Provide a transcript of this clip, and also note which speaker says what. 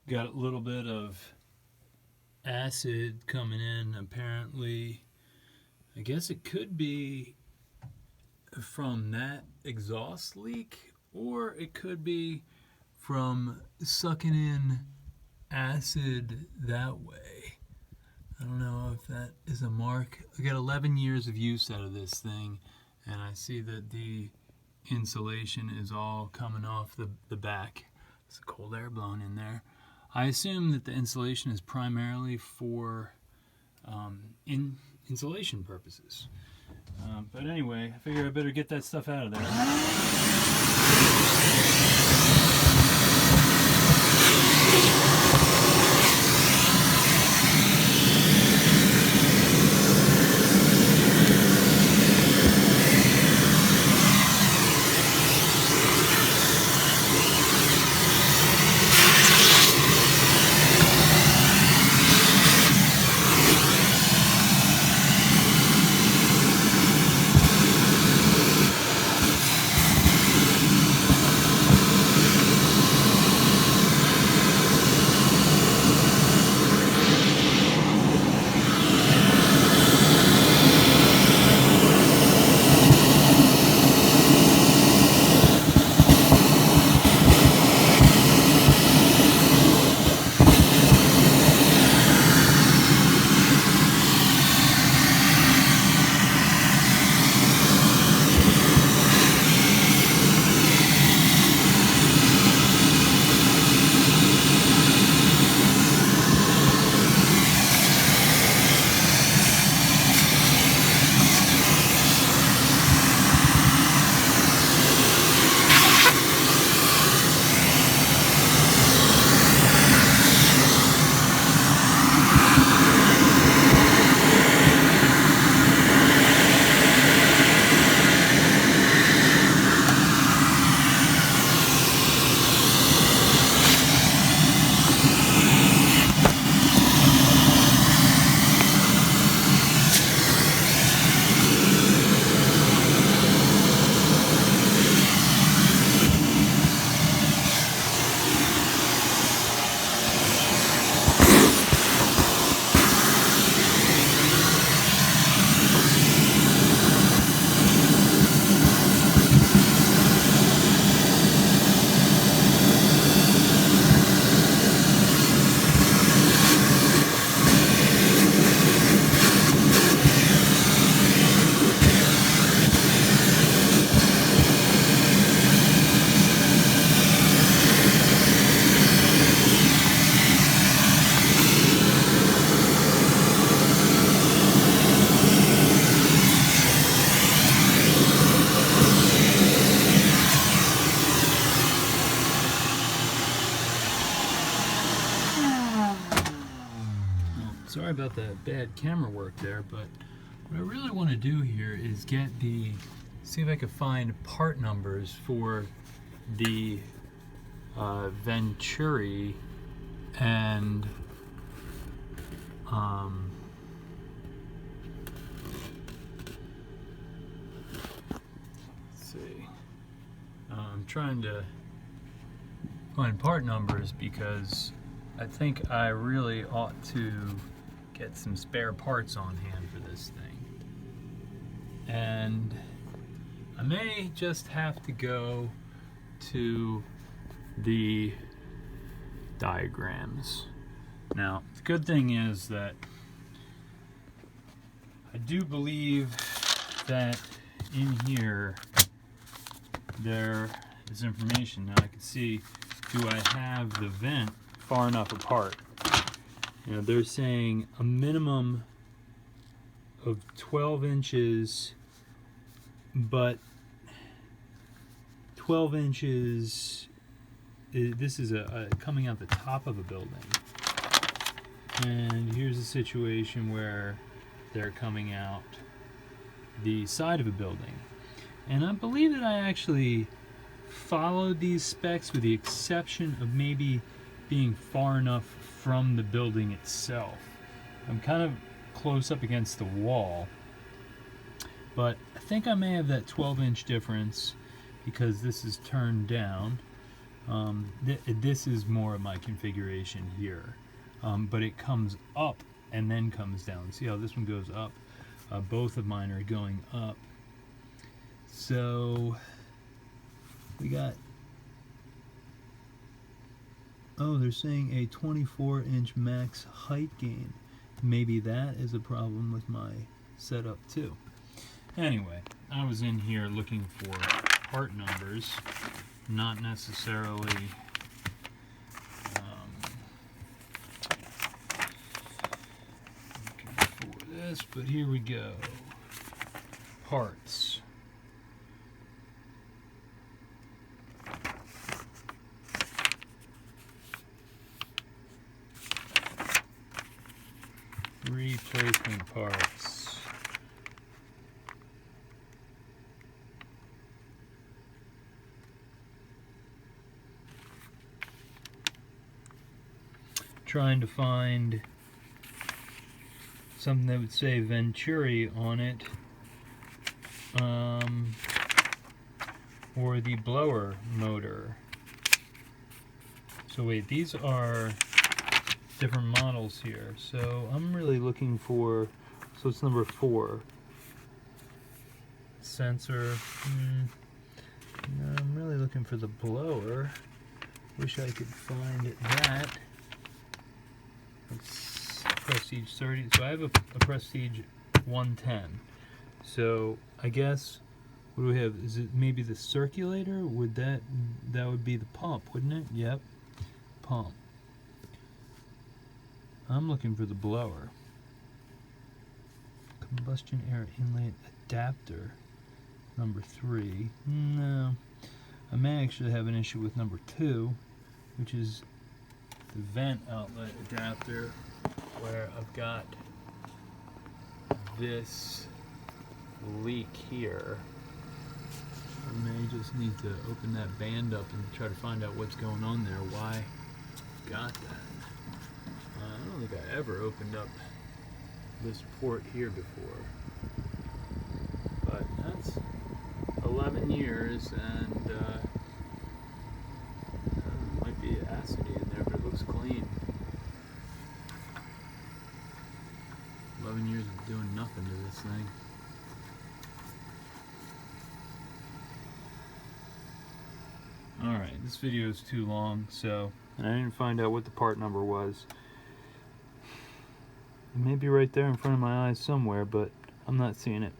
Speaker 1: Got a little bit of acid coming in. Apparently, I guess it could be from that exhaust leak, or it could be from sucking in acid that way. I don't know if that is a mark. I got 11 years of use out of this thing, and I see that the insulation is all coming off the back. There's cold air blowing in there. I assume that the insulation is primarily for insulation purposes. But anyway, I figure I better get that stuff out of there. Sorry about that bad camera work there, but what I really want to do here is see if I can find part numbers for the Venturi and let's see. I'm trying to find part numbers because I think I really ought to get some spare parts on hand for this thing. And I may just have to go to the diagrams. Now, the good thing is that I do believe that in here there is information. Now I can see, do I have the vent far enough apart? You know, they're saying a minimum of 12 inches, but 12 inches, this is coming out the top of a building. And here's a situation where they're coming out the side of a building. And I believe that I actually followed these specs with the exception of maybe being far enough from the building itself. I'm kind of close up against the wall, but I think I may have that 12-inch difference because this is turned down. This is more of my configuration here, but it comes up and then comes down. See how this one goes up? Both of mine are going up. So we got, oh, they're saying a 24-inch max height gain. Maybe that is a problem with my setup too. Anyway, I was in here looking for part numbers, not necessarily looking for this, but here we go. Parts. Replacement parts. Trying to find something that would say Venturi on it, or the blower motor. So wait, these are different models here. So I'm really looking for, so it's number 4. Sensor. No, I'm really looking for the blower. Wish I could find that. It's Prestige 30. So I have a Prestige 110. So I guess, what do we have? Is it maybe the circulator? Would that would be the pump, wouldn't it? Yep. Pump. I'm looking for the blower. Combustion air inlet adapter, number 3. No, I may actually have an issue with number 2, which is the vent outlet adapter, where I've got this leak here. I may just need to open that band up and try to find out what's going on there, why I've got that. I don't think I ever opened up this port here before, but that's 11 years, and might be acidy in there, but it looks clean. 11 years of doing nothing to this thing. Alright, this video is too long, so, and I didn't find out what the part number was. It may be right there in front of my eyes somewhere, but I'm not seeing it.